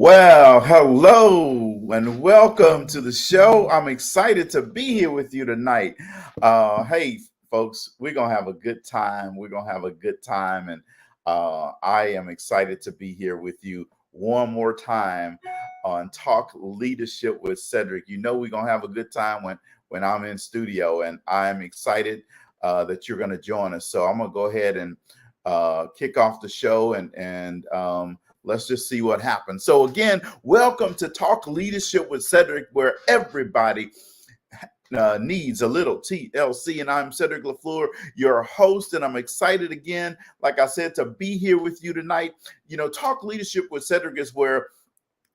Well, hello and welcome to the show. I'm excited to be here with you tonight. Hey, folks, we're going to have a good time. We're going to have a good time. And I am excited to be here with you one more time on Talk Leadership with Cedrick. You know, we're going to have a good time when I'm in studio, and I'm excited that you're going to join us. So I'm going to go ahead and kick off the show and let's just see what happens. So again, welcome to Talk Leadership with Cedrick, where everybody needs a little TLC. And I'm Cedrick LaFleur, your host, and I'm excited again, like I said, to be here with you tonight. You know, Talk Leadership with Cedrick is where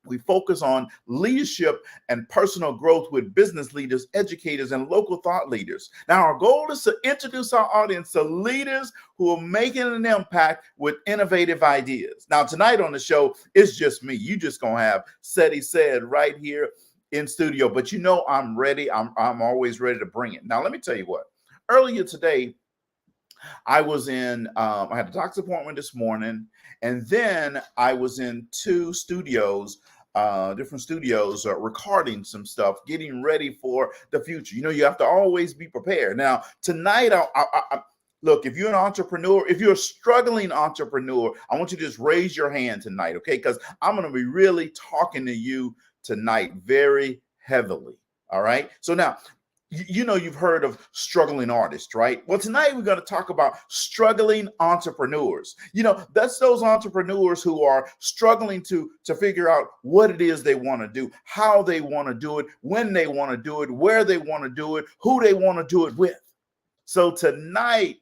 we focus on leadership and personal growth with business leaders, educators, and local thought leaders. Now, our goal is to introduce our audience to leaders who are making an impact with innovative ideas. Now, tonight on the show, it's just me. You just gonna have Said right here in studio. But you know, I'm ready. I'm always ready to bring it. Now, let me tell you what. Earlier today, I was in. I had a doctor's appointment this morning, and then I was in different studios, recording some stuff, getting ready for the future. You know, you have to always be prepared. Now, tonight, look, if you're an entrepreneur, if you're a struggling entrepreneur, I want you to just raise your hand tonight, okay? Because I'm going to be really talking to you tonight very heavily. All right. So now, you know, you've heard of struggling artists, right? Well, tonight we're going to talk about struggling entrepreneurs. You know, that's those entrepreneurs who are struggling to figure out what it is they want to do, how they want to do it, when they want to do it, where they want to do it, who they want to do it with. So tonight,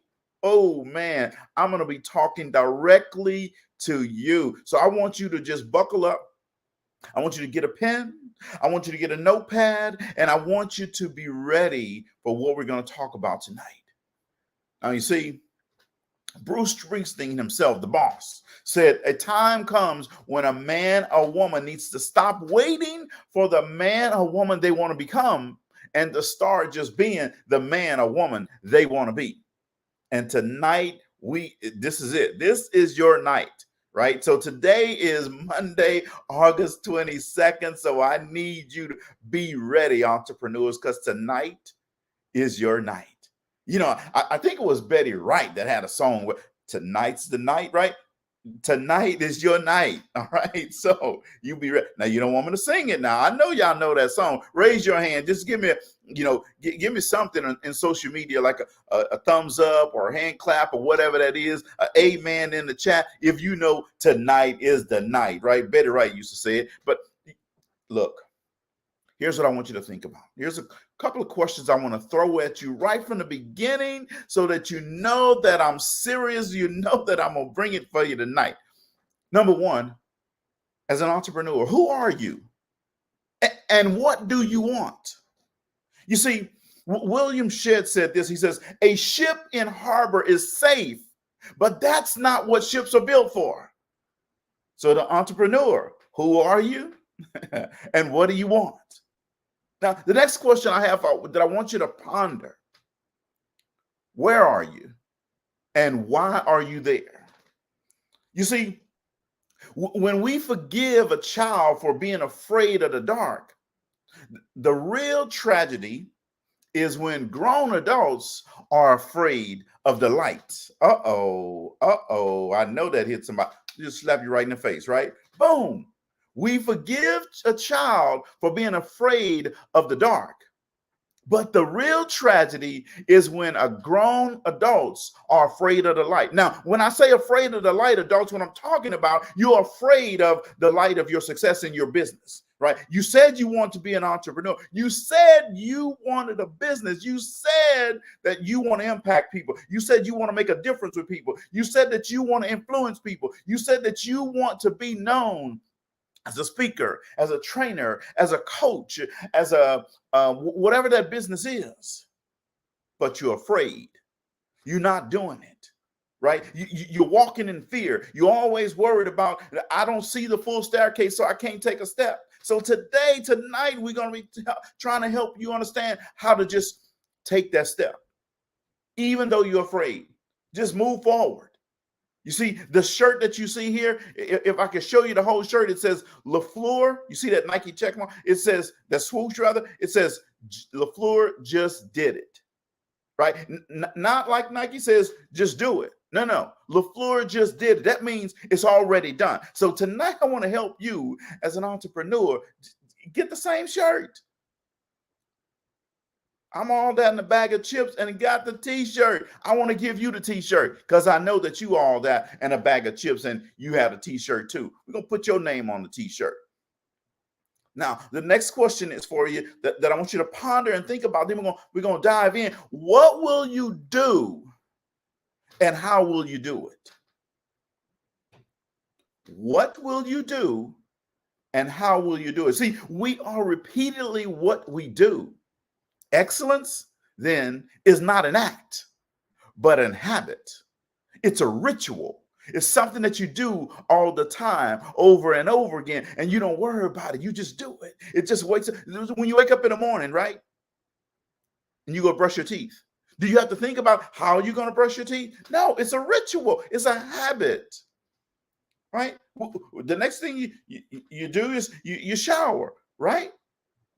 oh man, I'm going to be talking directly to you. So I want you to just buckle up. I want you to get a pen. I want you to get a notepad, and I want you to be ready for what we're going to talk about tonight. Now, you see, Bruce Springsteen himself, the boss, said a time comes when a man or woman needs to stop waiting for the man or woman they want to become and to start just being the man or woman they want to be. And tonight, this is it. This is your night. Right. So today is Monday, August 22nd. So I need you to be ready, entrepreneurs, because tonight is your night. You know, I think it was Betty Wright that had a song where tonight's the night, right? Tonight is your night. All right. So you be ready. Now, you don't want me to sing it now. I know y'all know that song. Raise your hand. Just give me give me something in social media, like a thumbs up or a hand clap or whatever that is, an amen in the chat. If you know tonight is the night, right? Betty Wright used to say it. But look, here's what I want you to think about. Here's a couple of questions I want to throw at you right from the beginning so that you know that I'm serious. You know that I'm going to bring it for you tonight. Number one, as an entrepreneur, who are you? And what do you want? You see, William Shedd said this. He says, a ship in harbor is safe, but that's not what ships are built for. So the entrepreneur, who are you? And what do you want? Now, the next question I have that I want you to ponder, where are you and why are you there? You see, when we forgive a child for being afraid of the dark, the real tragedy is when grown adults are afraid of the light. Uh-oh. I know that hit somebody. Just slap you right in the face, right? Boom. We forgive a child for being afraid of the dark. But the real tragedy is when grown adults are afraid of the light. Now, when I say afraid of the light, adults, what I'm talking about, you're afraid of the light of your success in your business, right? You said you want to be an entrepreneur. You said you wanted a business. You said that you want to impact people. You said you want to make a difference with people. You said that you want to influence people. You said that you want to be known as a speaker, as a trainer, as a coach, as a whatever that business is, but you're afraid. You're not doing it, right? You're walking in fear. You're always worried about, I don't see the full staircase, so I can't take a step. So tonight, we're going to be trying to help you understand how to just take that step. Even though you're afraid, just move forward. You see the shirt that you see here. If I could show you the whole shirt, it says LaFleur. You see that Nike check mark? It says that swoosh rather. It says LaFleur just did it, right? Not like Nike says just do it. No, no. LaFleur just did it. That means it's already done. So tonight I want to help you as an entrepreneur get the same shirt. I'm all that in a bag of chips and got the t-shirt. I want to give you the t-shirt because I know that you all that and a bag of chips and you have a t-shirt too. We're going to put your name on the t-shirt. Now, the next question is for you that I want you to ponder and think about. Then we're going to dive in. What will you do and how will you do it? What will you do and how will you do it? See, we are repeatedly what we do. Excellence, then, is not an act, but an habit. It's a ritual. It's something that you do all the time, over and over again, and you don't worry about it. You just do it. It just wakes up. When you wake up in the morning, right, and you go brush your teeth, do you have to think about how you're going to brush your teeth? No, it's a ritual. It's a habit, right? The next thing you do is you shower, right?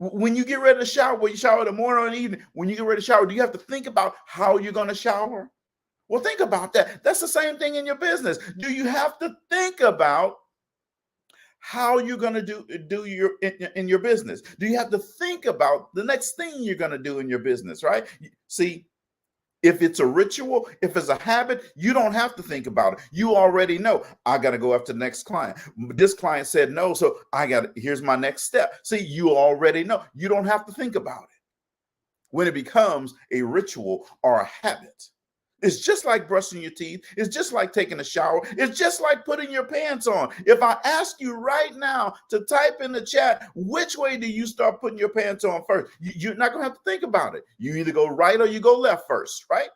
When you get ready to shower, when you shower in the morning or in the evening, when you get ready to shower, do you have to think about how you're going to shower? Well, think about that. That's the same thing in your business. Do you have to think about how you're going to do in your business? Do you have to think about the next thing you're going to do in your business, right? See, if it's a ritual, if it's a habit, you don't have to think about it. You already know, I got to go after the next client. This client said no, so here's my next step. See, you already know. You don't have to think about it. When it becomes a ritual or a habit, it's just like brushing your teeth. It's just like taking a shower. It's just like putting your pants on. If I ask you right now to type in the chat, which way do you start putting your pants on first? You're not going to have to think about it. You either go right or you go left first, right?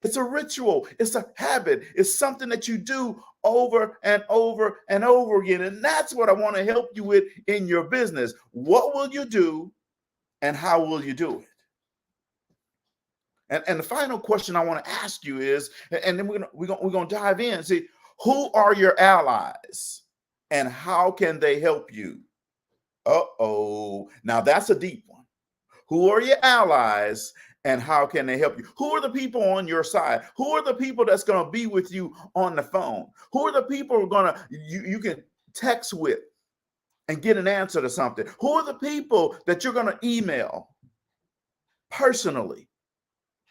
It's a ritual. It's a habit. It's something that you do over and over and over again. And that's what I want to help you with in your business. What will you do and how will you do it? And the final question I want to ask you is, and then we're gonna dive in and see, who are your allies and how can they help you? Uh-oh. Now that's a deep one. Who are your allies and how can they help you? Who are the people on your side? Who are the people that's going to be with you on the phone? Who are the people who are you can text with and get an answer to something? Who are the people that you're going to email personally?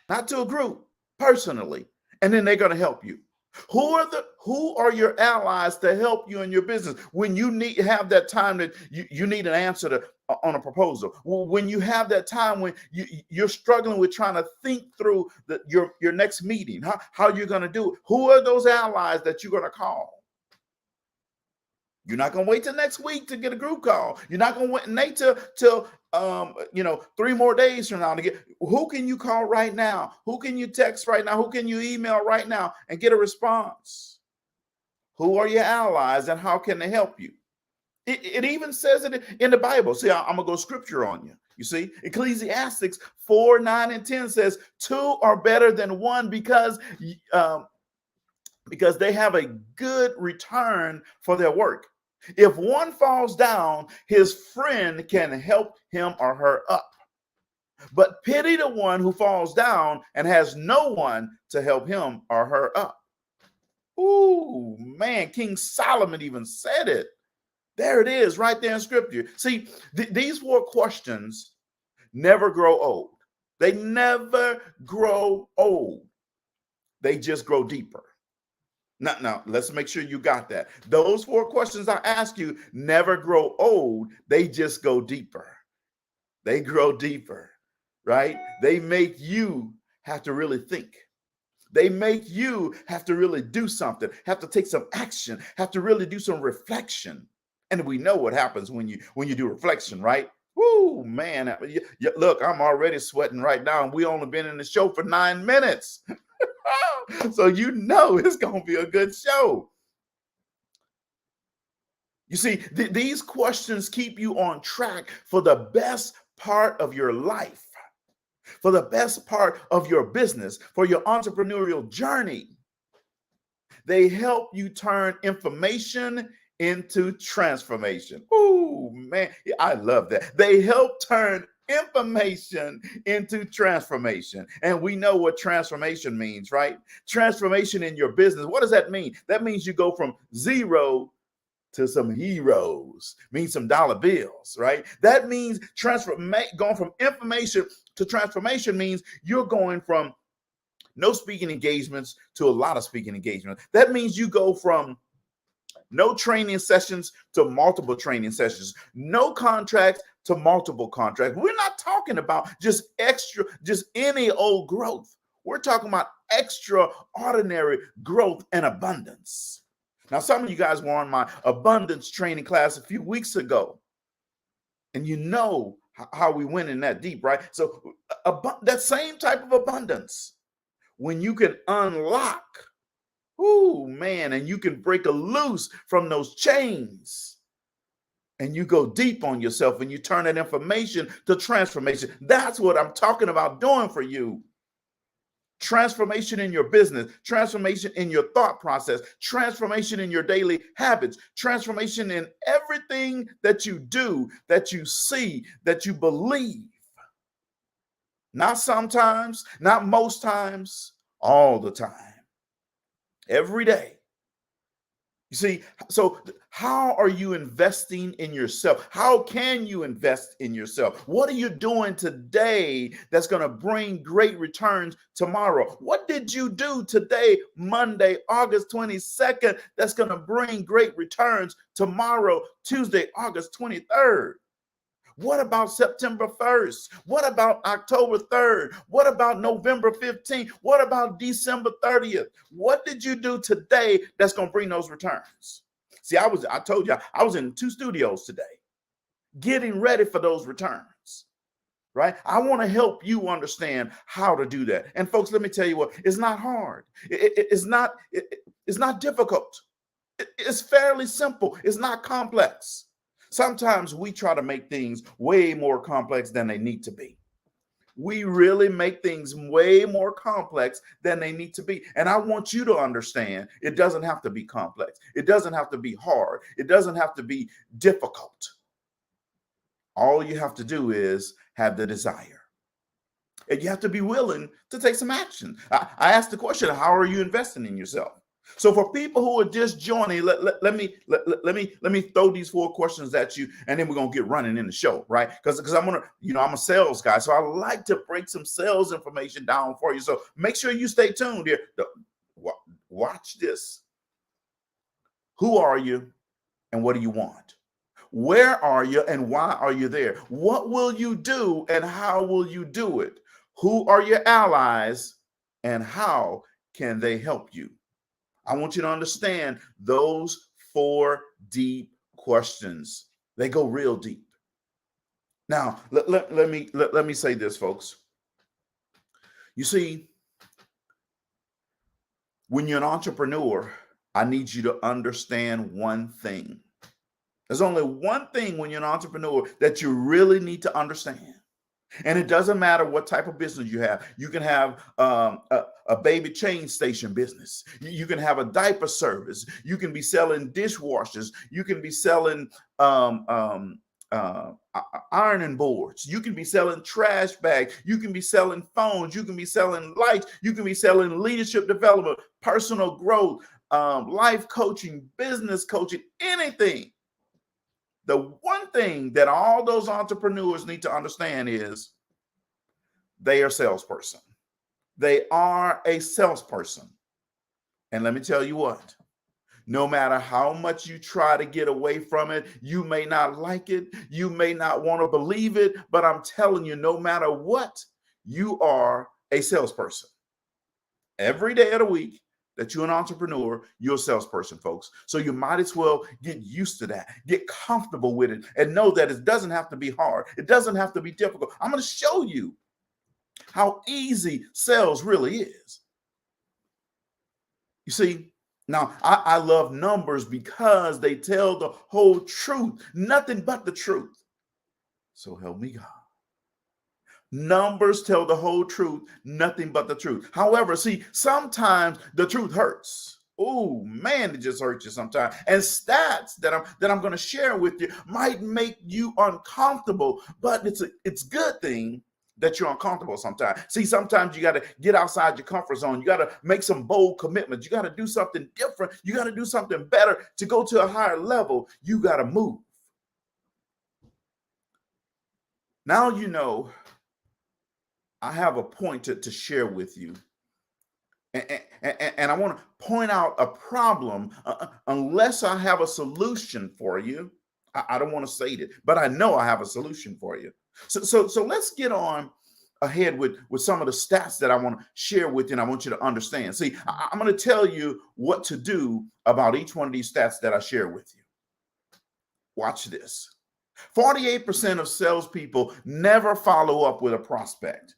Not to a group, personally, and then they're going to help you. Who are your allies to help you in your business when you have that time that you need an answer on a proposal? When you have that time when you're struggling with trying to think through your next meeting, how you're going to do it. Who are those allies that you're going to call? You're not going to wait till next week to get a group call. You're not going to wait till 3 more days from now to get. Who can you call right now? Who can you text right now? Who can you email right now and get a response? Who are your allies and how can they help you? It even says it in the Bible. See, I'm gonna go scripture on you. You see, Ecclesiastes 4, 9, and 10 says 2 are better than 1 because they have a good return for their work. If one falls down, his friend can help him or her up. But pity the one who falls down and has no one to help him or her up. Ooh, man, King Solomon even said it. There it is right there in scripture. See, these 4 questions never grow old. They never grow old. They just grow deeper. Now, let's make sure you got that. Those 4 questions I ask you never grow old. They just go deeper. They grow deeper, right? They make you have to really think. They make you have to really do something, have to take some action, have to really do some reflection. And we know what happens when you do reflection, right? Woo, man. Look, I'm already sweating right now, and we only been in the show for 9 minutes. So you know it's going to be a good show. You see, these questions keep you on track for the best part of your life, for the best part of your business, for your entrepreneurial journey. They help you turn information into transformation. Oh, man, I love that. They help turn information into transformation. And we know what transformation means, right? Transformation in your business. What does that mean? That means you go from zero to some heroes, means some dollar bills, right? That means going from information to transformation means you're going from no speaking engagements to a lot of speaking engagements. That means you go from no training sessions to multiple training sessions, no contracts to multiple contracts. We're not talking about just any old growth. We're talking about extraordinary growth and abundance. Now, some of you guys were on my abundance training class a few weeks ago, and you know how we went in that deep, right? So that same type of abundance, when you can unlock, oh man, and you can break loose from those chains and you go deep on yourself and you turn that information to transformation. That's what I'm talking about doing for you. Transformation in your business, transformation in your thought process, transformation in your daily habits, transformation in everything that you do, that you see, that you believe. Not sometimes, not most times, all the time, every day. You see, so how are you investing in yourself? How can you invest in yourself? What are you doing today that's going to bring great returns tomorrow? What did you do today, Monday, August 22nd, that's going to bring great returns tomorrow, Tuesday, August 23rd? What about September 1st? What about October 3rd? What about November 15th? What about December 30th? What did you do today that's going to bring those returns? See, I told you, I was in 2 studios today getting ready for those returns, right? I want to help you understand how to do that. And folks, let me tell you what, it's not hard. It's not difficult. It's fairly simple. It's not complex. Sometimes we try to make things way more complex than they need to be. We really make things way more complex than they need to be. And I want you to understand it doesn't have to be complex. It doesn't have to be hard. It doesn't have to be difficult. All you have to do is have the desire. And you have to be willing to take some action. I asked the question, how are you investing in yourself? So for people who are just joining, let me throw these 4 questions at you, and then we're gonna get running in the show, right? Because I'm a sales guy, so I like to break some sales information down for you. So make sure you stay tuned here. Watch this. Who are you, and what do you want? Where are you, and why are you there? What will you do, and how will you do it? Who are your allies, and how can they help you? I want you to understand those 4 deep questions. They go real deep. Now, let me say this, folks. You see, when you're an entrepreneur, I need you to understand one thing. There's only one thing when you're an entrepreneur that you really need to understand. And it doesn't matter what type of business you have. You can have a baby chain station business. You can have a diaper service. You can be selling dishwashers. You can be selling ironing boards. You can be selling trash bags. You can be selling phones. You can be selling lights. You can be selling leadership development, personal growth, life coaching, business coaching, anything. The one thing that all those entrepreneurs need to understand is they are a salesperson. They are a salesperson. And let me tell you what, no matter how much you try to get away from it, you may not like it, you may not want to believe it, but I'm telling you, no matter what, you are a salesperson. Every day of the week that you're an entrepreneur, you're a salesperson, folks. So you might as well get used to that, get comfortable with it, and know that it doesn't have to be hard. It doesn't have to be difficult. I'm going to show you how easy sales really is. You see, now I love numbers because they tell the whole truth, nothing but the truth. So help me God. Numbers tell the whole truth, nothing but the truth. However, see, sometimes the truth hurts. Oh man, it just hurts you sometimes. And stats that I'm going to share with you might make you uncomfortable, but it's good thing that you're uncomfortable sometimes. See, sometimes you got to get outside your comfort zone. You got to make some bold commitments. You got to do something different. You got to do something better to go to a higher level. You got to move. Now you know I have a point to share with you. And I want to point out a problem. Unless I have a solution for you, I don't want to say it, but I know I have a solution for you. So let's get on ahead with some of the stats that I want to share with you, and I want you to understand. See, I'm going to tell you what to do about each one of these stats that I share with you. Watch this. 48% of salespeople never follow up with a prospect.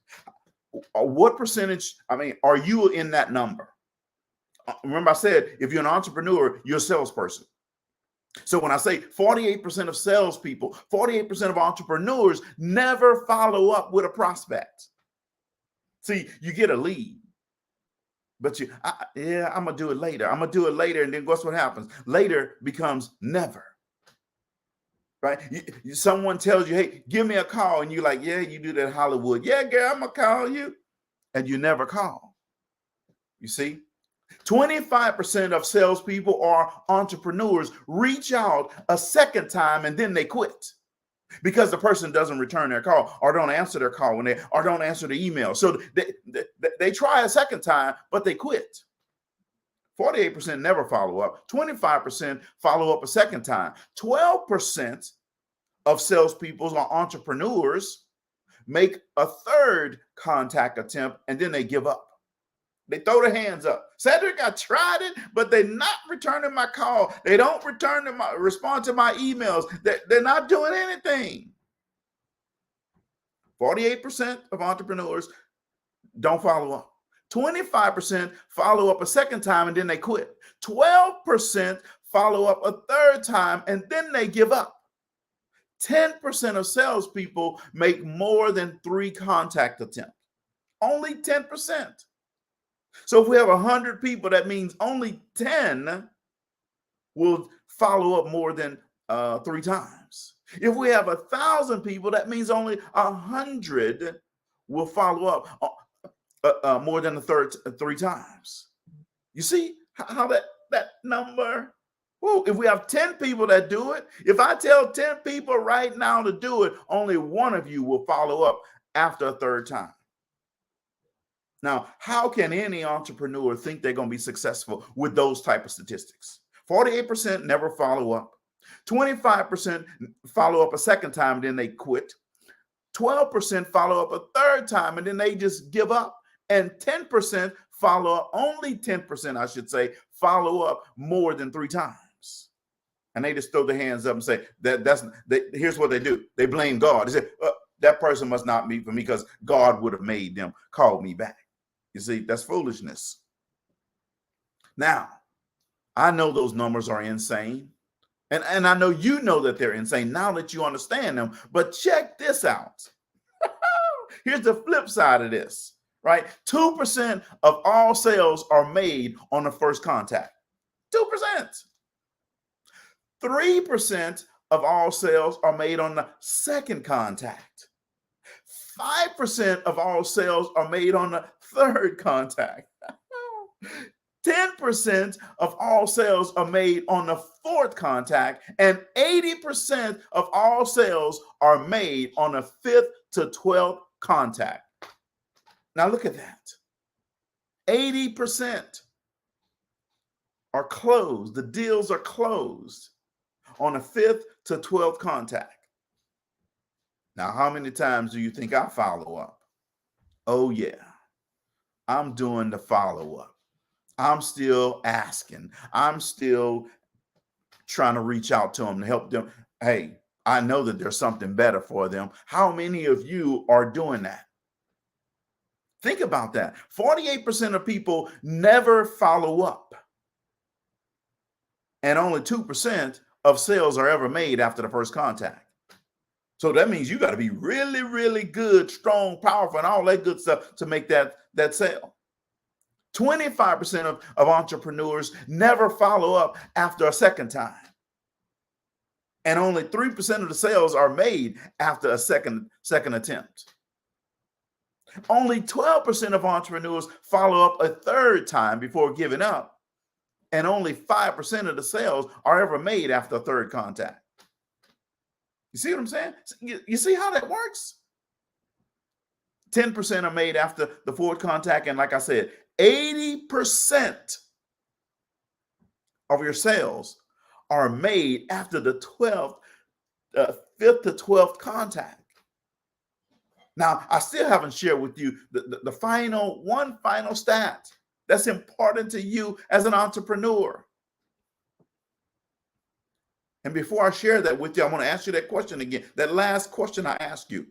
What percentage, are you in that number? Remember I said, if you're an entrepreneur, you're a salesperson. So when I say 48% of salespeople, 48% of entrepreneurs never follow up with a prospect. See, you get a lead, but I'm going to do it later. I'm going to do it later. And then guess what happens? Later becomes never. Right? Someone tells you, hey, give me a call. And you're like, yeah, you do that in Hollywood. Yeah, girl, I'm going to call you. And you never call. You see? 25% of salespeople or entrepreneurs reach out a second time and then they quit because the person doesn't return their call or don't answer their call or don't answer the email. So they try a second time, but they quit. 48% never follow up. 25% follow up a second time. 12% of salespeople or entrepreneurs make a third contact attempt and then they give up. They throw their hands up. Cedrick, I tried it, but they're not returning my call. They don't respond to my emails. They're not doing anything. 48% of entrepreneurs don't follow up. 25% follow up a second time and then they quit. 12% follow up a third time and then they give up. 10% of salespeople make more than 3 contact attempts. Only 10%. So if we have 100 people, that means only 10 will follow up more than 3 times. If we have 1,000 people, that means only 100 will follow up more than 3 times. You see how that number? Woo, if we have 10 people that do it, if I tell 10 people right now to do it, only one of you will follow up after a third time. Now, how can any entrepreneur think they're going to be successful with those type of statistics? 48% never follow up. 25% follow up a second time and then they quit. 12% follow up a third time and then they just give up. And 10% follow up, only 10%, I should say, follow up more than 3 times. And they just throw their hands up and say, here's what they do. They blame God. They say, that person must not be for me because God would have made them call me back. You see, that's foolishness. Now, I know those numbers are insane. And I know you know that they're insane now that you understand them. But check this out. Here's the flip side of this, right? 2% of all sales are made on the first contact. 2%. 3% of all sales are made on the second contact. 5% of all sales are made on the third contact. 10% of all sales are made on the fourth contact, and 80% of all sales are made on the 5th to 12th contact. Now look at that. 80% are closed. The deals are closed on the 5th to 12th contact. Now, how many times do you think I follow up? Oh, yeah. I'm doing the follow-up. I'm still asking. I'm still trying to reach out to them to help them. Hey, I know that there's something better for them. How many of you are doing that? Think about that. 48% of people never follow up. And only 2% of sales are ever made after the first contact. So that means you got to be really, really good, strong, powerful, and all that good stuff to make that sale. 25% of entrepreneurs never follow up after a second time. And only 3% of the sales are made after a second attempt. Only 12% of entrepreneurs follow up a third time before giving up. And only 5% of the sales are ever made after a third contact. You see what I'm saying? You see how that works? 10% are made after the fourth contact. And like I said, 80% of your sales are made after the 5th to 12th contact. Now, I still haven't shared with you the final stat that's important to you as an entrepreneur. And before I share that with you, I want to ask you that question again. That last question I asked you.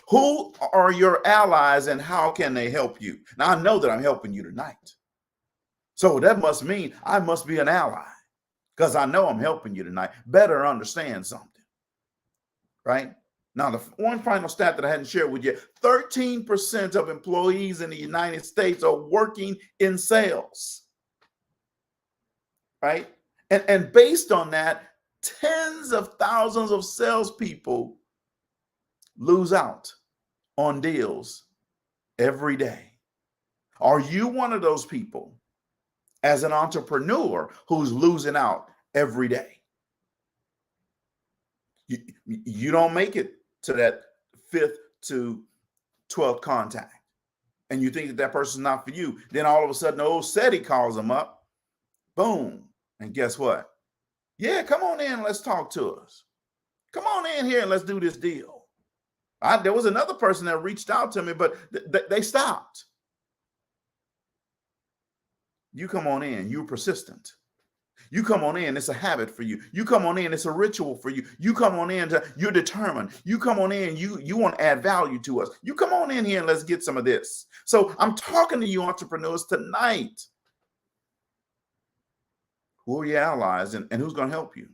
Who are your allies and how can they help you? Now, I know that I'm helping you tonight. So that must mean I must be an ally because I know I'm helping you tonight. Better understand something, right? Now, the one final stat that I hadn't shared with you, 13% of employees in the United States are working in sales, right? And based on that, tens of thousands of salespeople lose out on deals every day. Are you one of those people as an entrepreneur who's losing out every day? You don't make it to that 5th to 12th contact and you think that person's not for you. Then all of a sudden, old Cedrick calls them up. Boom. And guess what? Yeah, come on in. Let's talk to us. Come on in here and let's do this deal. There was another person that reached out to me, but they stopped. You come on in. You're persistent. You come on in, it's a habit for you. You come on in, it's a ritual for you. You come on in, you're determined. You come on in, you want to add value to us. You come on in here and let's get some of this. So I'm talking to you entrepreneurs tonight. Who are your allies and who's going to help you?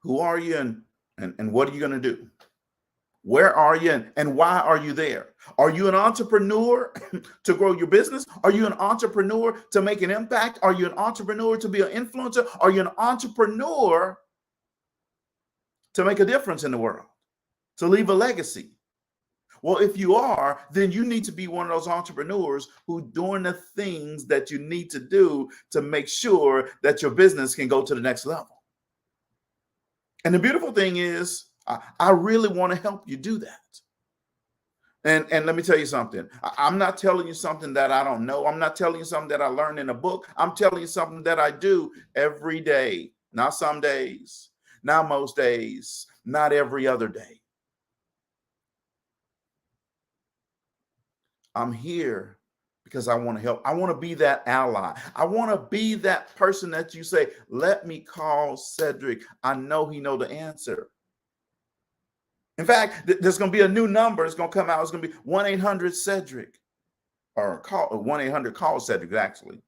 Who are you and what are you going to do? Where are you and why are you there? Are you an entrepreneur to grow your business? Are you an entrepreneur to make an impact? Are you an entrepreneur to be an influencer? Are you an entrepreneur to make a difference in the world, to leave a legacy? Well, if you are, then you need to be one of those entrepreneurs who doing the things that you need to do to make sure that your business can go to the next level. And the beautiful thing is, I really want to help you do that. And let me tell you something. I'm not telling you something that I don't know. I'm not telling you something that I learned in a book. I'm telling you something that I do every day. Not some days, not most days, not every other day. I'm here because I want to help. I want to be that ally. I want to be that person that you say, let me call Cedrick. I know he know the answer. In fact, there's going to be a new number. It's going to come out. It's going to be 1-800-CEDRIC or call 1-800-CALL-CEDRIC, actually.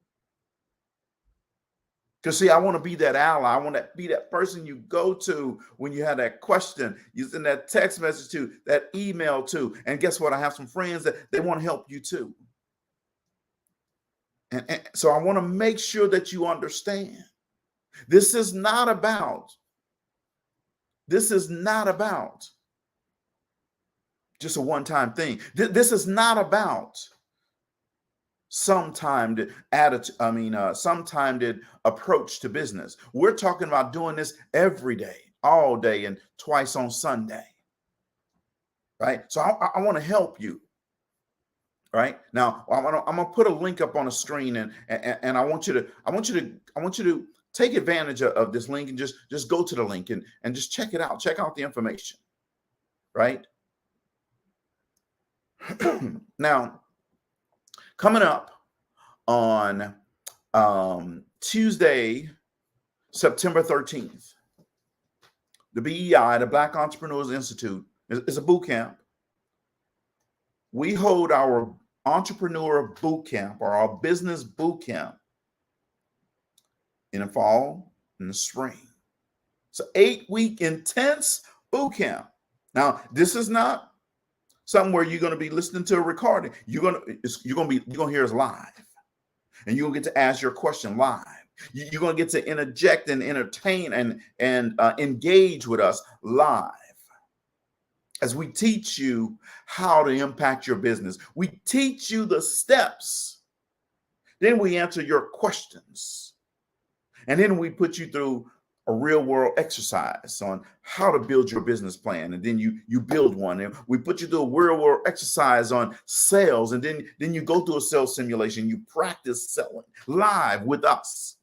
Because, see, I want to be that ally. I want to be that person you go to when you have that question. You send that text message to, that email to. And guess what? I have some friends that they want to help you too. And so I want to make sure that you understand. This is not about just a one-time thing. This is not about sometimed approach to business. We're talking about doing this every day, all day, and twice on Sunday. Right? So I want to help you. Right? Now, I'm gonna put a link up on the screen, and I want you to take advantage of this link and just go to the link and just check it out. Check out the information. Right? Now, coming up on Tuesday, September 13th, the BEI, the Black Entrepreneurs Institute, is a boot camp. We hold our entrepreneur boot camp or our business boot camp in the fall and the spring. It's an 8-week intense boot camp. Now, this is not somewhere you're going to be listening to a recording. You're gonna hear us live, and you're gonna get to ask your question live. You're gonna get to interject and entertain and engage with us live as we teach you how to impact your business. We teach you the steps, then we answer your questions, and then we put you through a real world exercise on how to build your business plan. And then you build one, and we put you through a real world exercise on sales. And then you go through a sales simulation. You practice selling live with us.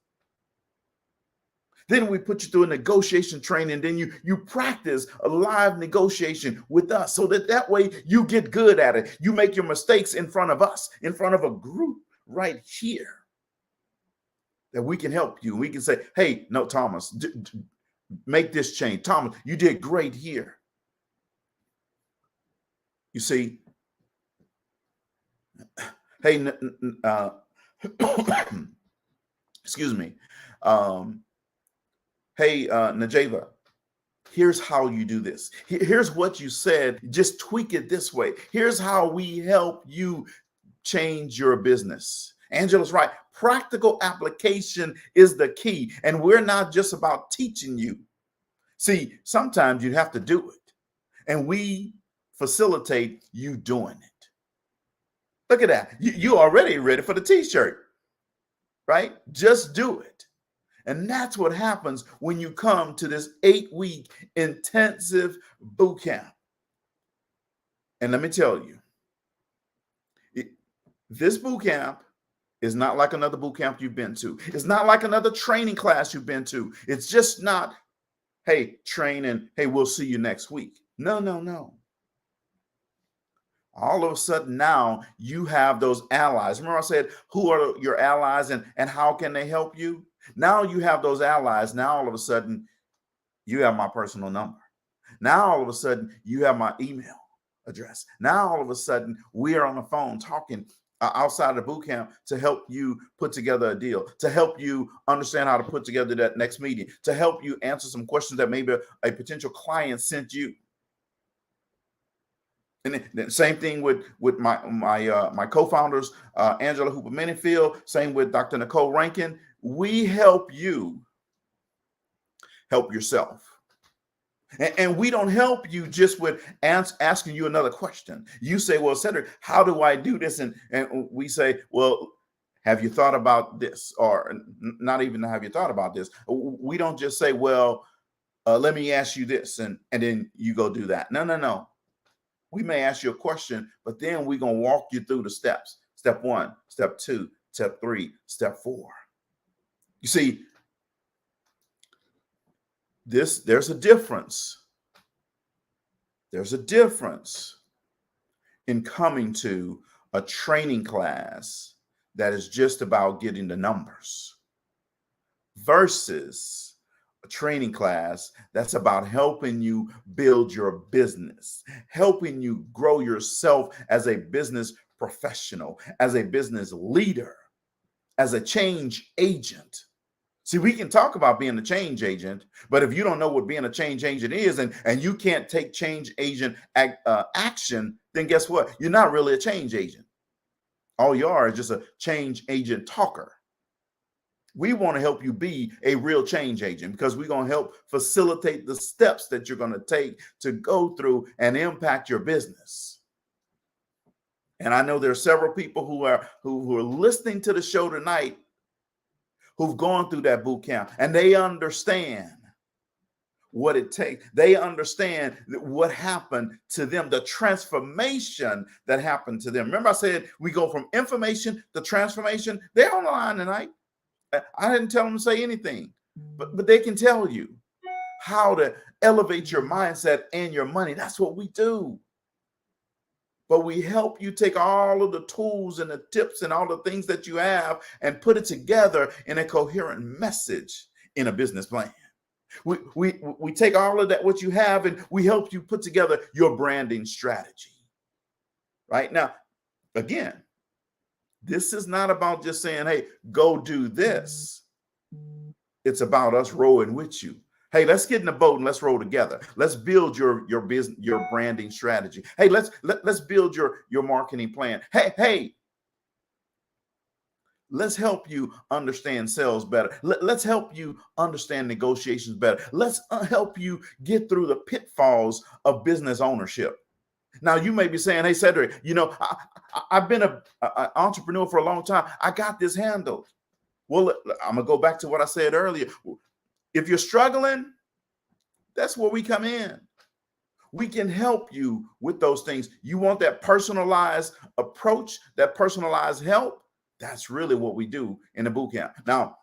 Then we put you through a negotiation training. Then you practice a live negotiation with us, so that way you get good at it. You make your mistakes in front of us, in front of a group right here, that we can help you. We can say, hey, no, Thomas, make this change. Thomas, you did great here. You see, hey, excuse me. Hey, Najeva, here's how you do this. Here's what you said. Just tweak it this way. Here's how we help you change your business. Angela's right. Practical application is the key. And we're not just about teaching you. See, sometimes you have to do it. And we facilitate you doing it. Look at that. You already ready for the t-shirt, right? Just do it. And that's what happens when you come to this 8-week intensive boot camp. And let me tell you, this boot camp is not like another boot camp you've been to. It's not like another training class you've been to. It's just not, hey, train and hey, we'll see you next week. No, no, no. All of a sudden now you have those allies. Remember I said, who are your allies and how can they help you? Now you have those allies. Now all of a sudden you have my personal number. Now all of a sudden you have my email address. Now all of a sudden we are on the phone talking outside of the boot camp to help you put together a deal, to help you understand how to put together that next meeting, to help you answer some questions that maybe a potential client sent you. And then same thing with my co-founders, Angela Hooper Minifield, same with Dr. Nicole Rankin. We help you help yourself. And we don't help you just with asking you another question. You say, well, Cedrick, how do I do this? And we say, well, have you thought about this? Or not even have you thought about this? We don't just say, well, let me ask you this. And then you go do that. No, no, no. We may ask you a question, but then we're going to walk you through the steps. Step 1, step 2, step 3, step 4. You see, there's a difference. There's a difference in coming to a training class that is just about getting the numbers versus a training class that's about helping you build your business, helping you grow yourself as a business professional, as a business leader, as a change agent. See, we can talk about being a change agent, but if you don't know what being a change agent is and you can't take change agent action, then guess what? You're not really a change agent. All you are is just a change agent talker. We want to help you be a real change agent because we're going to help facilitate the steps that you're going to take to go through and impact your business. And I know there are several people who are listening to the show tonight who've gone through that boot camp, and they understand what it takes. They understand what happened to them, the transformation that happened to them. Remember I said we go from information to transformation? They're on the line tonight. I didn't tell them to say anything, but they can tell you how to elevate your mindset and your money. That's what we do. But we help you take all of the tools and the tips and all the things that you have and put it together in a coherent message in a business plan. We take all of that, what you have, and we help you put together your branding strategy. Right now, again, this is not about just saying, hey, go do this. It's about us rowing with you. Hey, let's get in the boat and let's row together. Let's build your business, your branding strategy. Hey, let's build your marketing plan. Hey, let's help you understand sales better. Let's help you understand negotiations better. Let's help you get through the pitfalls of business ownership. Now, you may be saying, hey, Cedrick, I've been an entrepreneur for a long time. I got this handled. Well, I'm going to go back to what I said earlier. If you're struggling, that's where we come in. We can help you with those things. You want that personalized approach, that personalized help? That's really what we do in the boot camp. Now,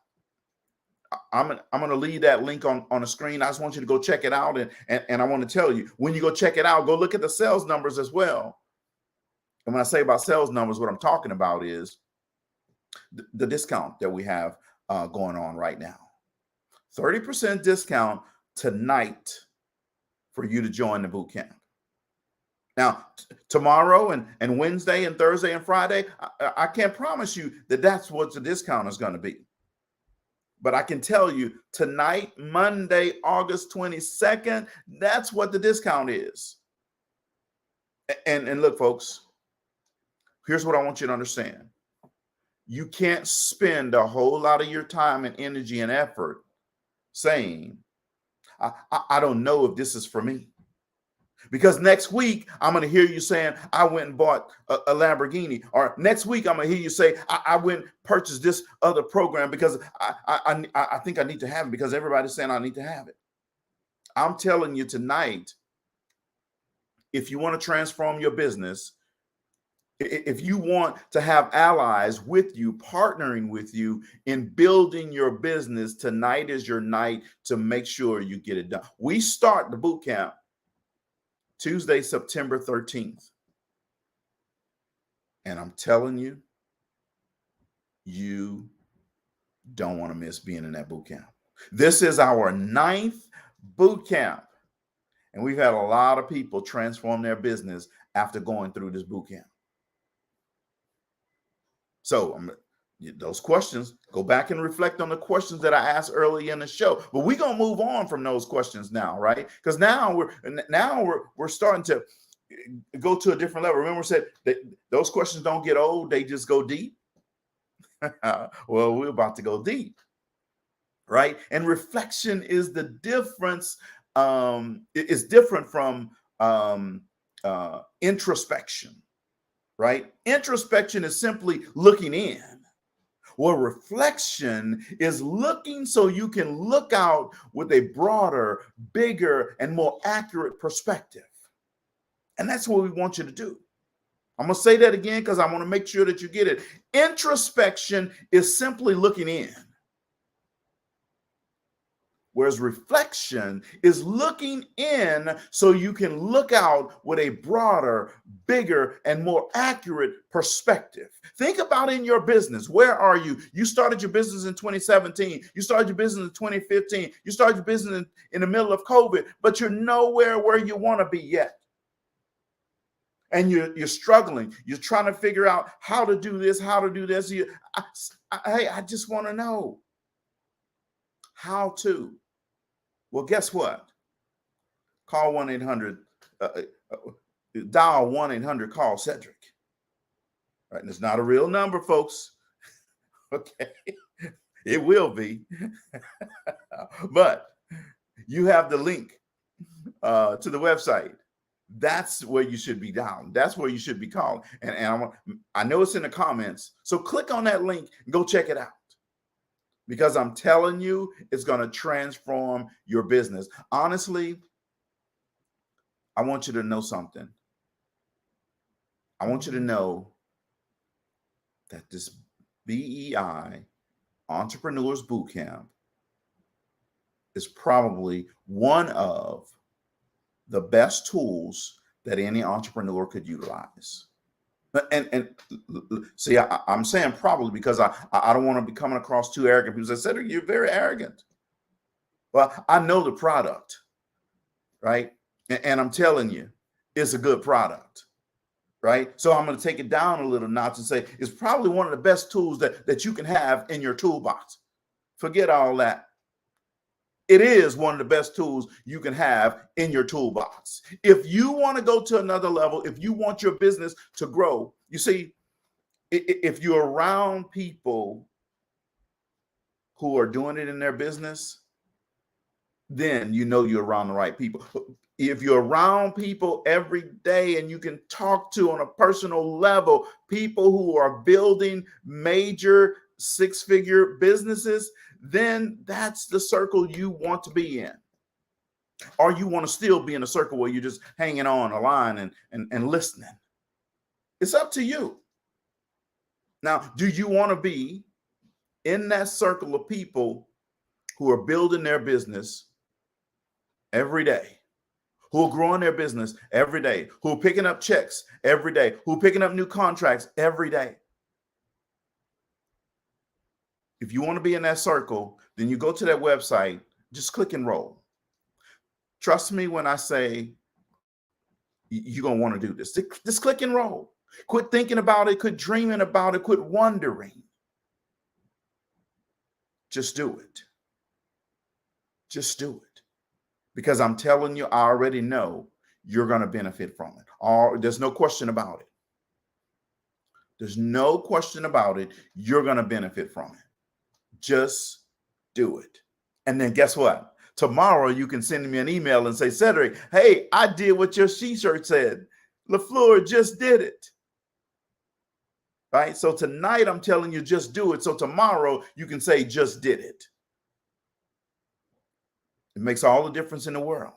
I'm going to leave that link on the screen. I just want you to go check it out. And I want to tell you, when you go check it out, go look at the sales numbers as well. And when I say about sales numbers, what I'm talking about is the discount that we have going on right now. 30% discount tonight for you to join the boot camp. Now, tomorrow and Wednesday and Thursday and Friday, I can't promise you that that's what the discount is going to be. But I can tell you tonight, Monday, August 22nd, that's what the discount is. And look, folks, here's what I want you to understand. You can't spend a whole lot of your time and energy and effort saying, I don't know if this is for me. Because next week, I'm going to hear you saying, I went and bought a Lamborghini. Or next week, I'm going to hear you say, I went and purchased this other program because I think I need to have it because everybody's saying I need to have it. I'm telling you tonight, if you want to transform your business, if you want to have allies with you, partnering with you in building your business, tonight is your night to make sure you get it done. We start the boot camp Tuesday, September 13th. And I'm telling you, you don't want to miss being in that boot camp. This is our 9th boot camp. And we've had a lot of people transform their business after going through this boot camp. So those questions, go back and reflect on the questions that I asked early in the show. But we're going to move on from those questions now, right? Because now we're starting to go to a different level. Remember, I said that those questions don't get old; they just go deep. Well, we're about to go deep, right? And reflection is the difference. It's different from introspection, right? Introspection is simply looking in. Well, reflection is looking so you can look out with a broader, bigger, and more accurate perspective. And that's what we want you to do. I'm going to say that again because I want to make sure that you get it. Introspection is simply looking in. Whereas reflection is looking in so you can look out with a broader, bigger, and more accurate perspective. Think about in your business. Where are you? You started your business in 2017. You started your business in 2015. You started your business in the middle of COVID, but you're nowhere where you want to be yet. And you're struggling. You're trying to figure out how to do this, how to do this. I just want to know how to. Well, guess what? Call 1-800, dial 1-800, call Cedrick. Right? And it's not a real number, folks. Okay. It will be. But you have the link to the website. That's where you should be down. That's where you should be calling. And I know it's in the comments. So click on that link and go check it out. Because I'm telling you, it's going to transform your business. Honestly, I want you to know something. I want you to know that this BEI Entrepreneurs Bootcamp is probably one of the best tools that any entrepreneur could utilize. And see, I'm saying probably because I don't want to be coming across too arrogant. People say, Cedrick, you're very arrogant. Well, I know the product, right? And I'm telling you, it's a good product, right? So I'm going to take it down a little notch and say it's probably one of the best tools that you can have in your toolbox. Forget all that. It is one of the best tools you can have in your toolbox. If you want to go to another level, if you want your business to grow, you see, if you're around people who are doing it in their business, then you know you're around the right people. If you're around people every day and you can talk to on a personal level, people who are building major six-figure businesses, then that's the circle you want to be in. Or you want to still be in a circle where you're just hanging on a line and listening. It's up to you. Now, do you want to be in that circle of people who are building their business every day, who are growing their business every day, who are picking up checks every day, who are picking up new contracts every day? If you want to be in that circle, then you go to that website, just click and roll. Trust me when I say you're going to want to do this. Just click and roll. Quit thinking about it, quit dreaming about it, quit wondering. Just do it. Just do it. Because I'm telling you, I already know you're going to benefit from it. There's no question about it. There's no question about it. You're going to benefit from it. Just do it. And then guess what? Tomorrow you can send me an email and say, Cedrick, hey, I did what your t-shirt said. LaFleur just did it. Right? So tonight I'm telling you, just do it. So tomorrow you can say, just did it. It makes all the difference in the world.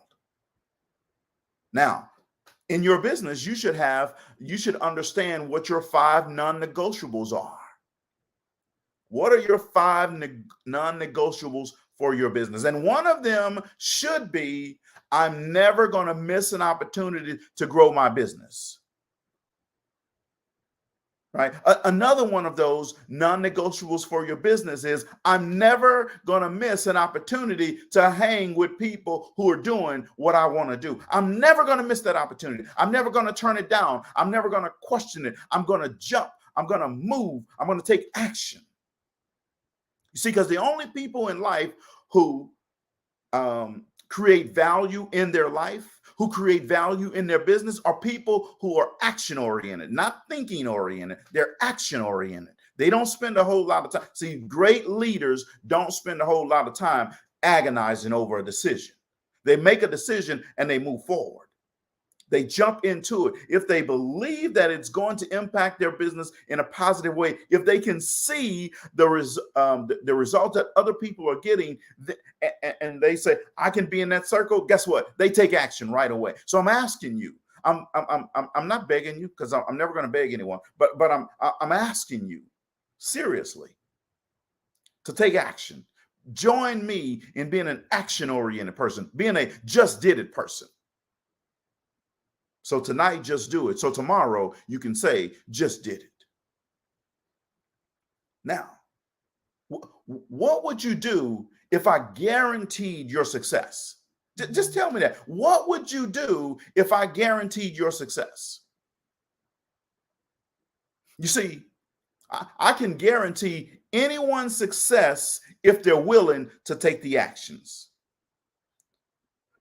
Now, in your business, you should understand what your 5 non-negotiables are. What are your 5 non-negotiables for your business? And one of them should be, I'm never going to miss an opportunity to grow my business. Right? Another one of those non-negotiables for your business is, I'm never going to miss an opportunity to hang with people who are doing what I want to do. I'm never going to miss that opportunity. I'm never going to turn it down. I'm never going to question it. I'm going to jump. I'm going to move. I'm going to take action. You see, because the only people in life who create value in their life, who create value in their business, are people who are action oriented, not thinking oriented. They're action oriented. They don't spend a whole lot of time. See, great leaders don't spend a whole lot of time agonizing over a decision. They make a decision and they move forward. They jump into it. If they believe that it's going to impact their business in a positive way, if they can see the result that other people are getting, and they say, I can be in that circle, guess what? They take action right away. So I'm asking you, I'm not begging you, because I'm never going to beg anyone, but I'm asking you seriously to take action. Join me in being an action-oriented person, being a just did it person. So tonight, just do it. So tomorrow you can say, just did it. Now, what would you do if I guaranteed your success? Just tell me that. What would you do if I guaranteed your success? You see, I can guarantee anyone's success if they're willing to take the actions.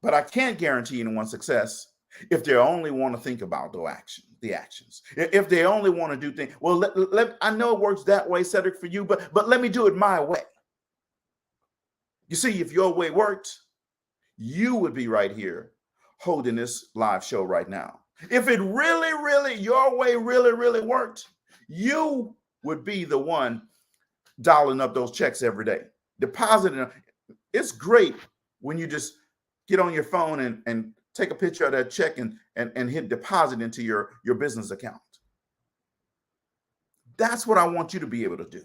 But I can't guarantee anyone's success if they only want to think about the actions. If they only want to do things, well, I know it works that way, Cedrick, for you, but let me do it my way. You see, if your way worked, you would be right here holding this live show right now. If it really, your way really worked, you would be the one dialing up those checks every day, depositing them. It's great when you just get on your phone and take a picture of that check and hit deposit into your business account. That's what I want you to be able to do.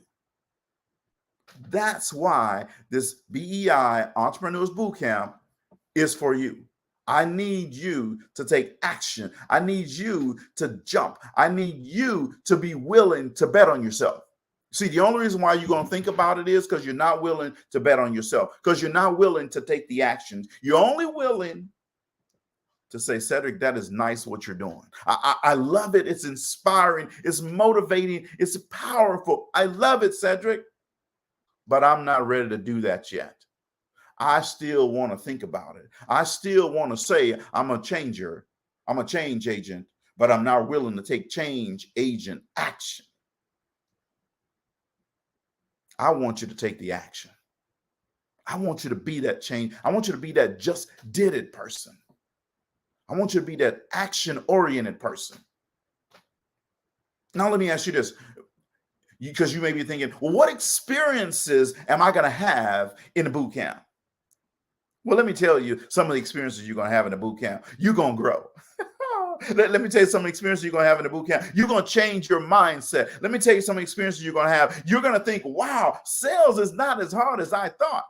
That's why this BEI Entrepreneurs Bootcamp is for you. I need you to take action. I need you to jump. I need you to be willing to bet on yourself. See, the only reason why you're going to think about it is because you're not willing to bet on yourself, because you're not willing to take the actions. You're only willing to say, Cedrick, that is nice what you're doing. I love it. It's inspiring. It's motivating. It's powerful. I love it, Cedrick. But I'm not ready to do that yet. I still want to think about it. I still want to say I'm a changer. I'm a change agent, but I'm not willing to take change agent action. I want you to take the action. I want you to be that change. I want you to be that just did it person. I want you to be that action oriented person. Now, let me ask you this, because you may be thinking, well, what experiences am I going to have in the boot camp? Well, let me tell you some of the experiences you're going to have in the boot camp. You're going to grow. Let me tell you some experiences you're going to have in the boot camp. You're going to change your mindset. Let me tell you some experiences you're going to have. You're going to think, wow, sales is not as hard as I thought.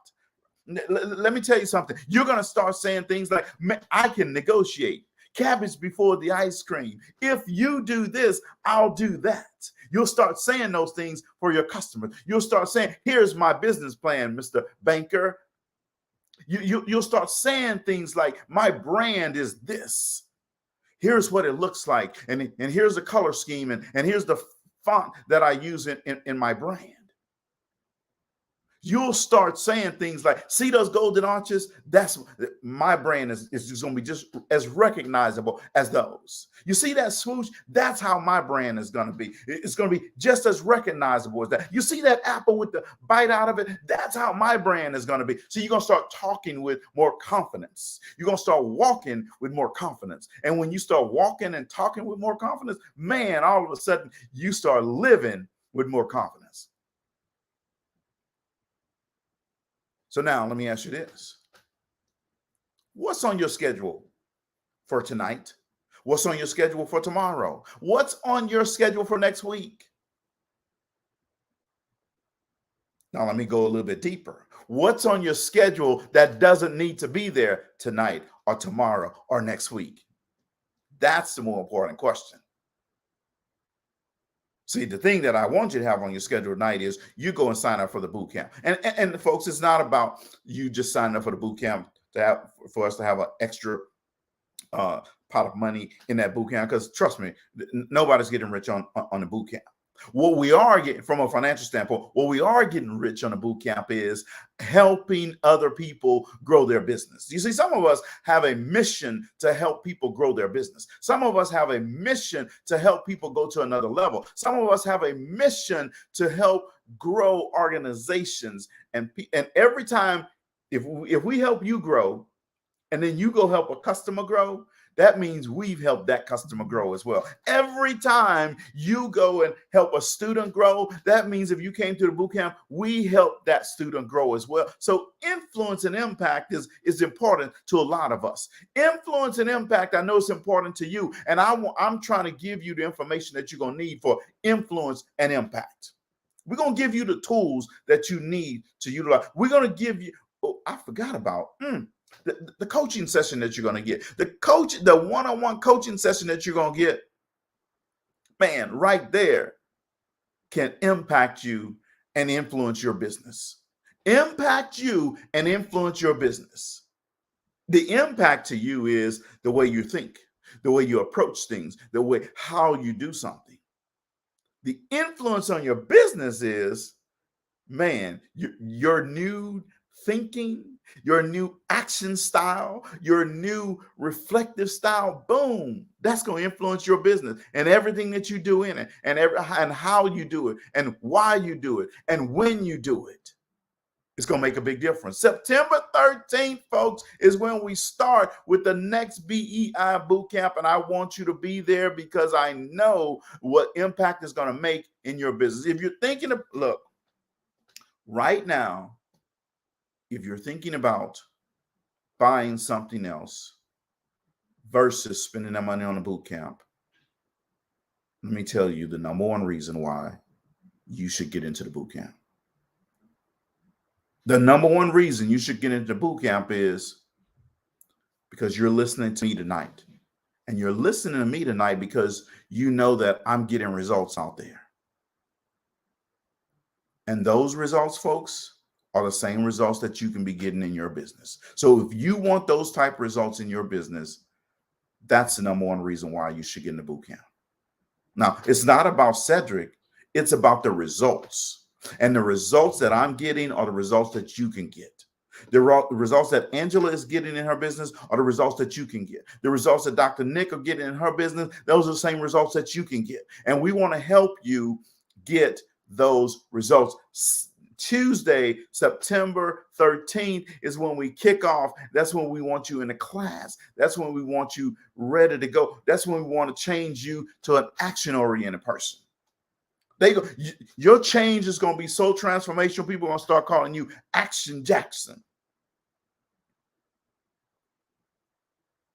Let me tell you something. You're going to start saying things like, I can negotiate. Cabbage before the ice cream. If you do this, I'll do that. You'll start saying those things for your customers. You'll start saying, here's my business plan, Mr. Banker. You'll start saying things like, my brand is this. Here's what it looks like. And here's the color scheme. And here's the font that I use in my brand. You'll start saying things like, see those golden arches? That's my brand is just going to be just as recognizable as those. You see that swoosh? That's how my brand is going to be. It's going to be just as recognizable as that. You see that apple with the bite out of it? That's how my brand is going to be. So you're going to start talking with more confidence. You're going to start walking with more confidence. And when you start walking and talking with more confidence, man, all of a sudden you start living with more confidence. So now let me ask you this. What's on your schedule for tonight? What's on your schedule for tomorrow? What's on your schedule for next week? Now let me go a little bit deeper. What's on your schedule that doesn't need to be there tonight or tomorrow or next week? That's the more important question. See, the thing that I want you to have on your schedule tonight is you go and sign up for the boot camp. And folks, it's not about you just signing up for the boot camp for us to have an extra pot of money in that boot camp. Because trust me, nobody's getting rich on the boot camp. What we are getting from a financial standpoint, what we are getting rich on a boot camp is helping other people grow their business. You see, some of us have a mission to help people grow their business. Some of us have a mission to help people go to another level. Some of us have a mission to help grow organizations. And every time, if we help you grow, and then you go help a customer grow, that means we've helped that customer grow as well. Every time you go and help a student grow, that means if you came to the boot camp, we helped that student grow as well. So influence and impact is important to a lot of us. Influence and impact, I know it's important to you. And I'm trying to give you the information that you're going to need for influence and impact. We're going to give you the tools that you need to utilize. We're going to give you, I forgot about, the coaching session that you're going to get, the one-on-one coaching session that you're going to get, man, right there can impact you and influence your business. Impact you and influence your business. The impact to you is the way you think, the way you approach things, the way how you do something. The influence on your business is, man, your new thinking, your new action style, your new reflective style, boom, that's going to influence your business and everything that you do in it, and how you do it, and why you do it, and when you do it. It's going to make a big difference. September 13th, folks, is when we start with the next BEI boot camp, and I want you to be there because I know what impact is going to make in your business. If you're thinking of, look, right now, if you're thinking about buying something else versus spending that money on a boot camp, let me tell you the number one reason why you should get into the boot camp. The number one reason you should get into the boot camp is because you're listening to me tonight. And you're listening to me tonight because you know that I'm getting results out there. And those results, folks, are the same results that you can be getting in your business. So if you want those type of results in your business, that's the number one reason why you should get in the boot camp. Now, it's not about Cedrick. It's about the results. And the results that I'm getting are the results that you can get. The results that Angela is getting in her business are the results that you can get. The results that Dr. Nick are getting in her business, those are the same results that you can get. And we want to help you get those results. Tuesday, September 13th is when we kick off. That's when we want you in the class. That's when we want you ready to go. That's when we want to change you to an action-oriented person. Your change is going to be so transformational. People are going to start calling you Action Jackson.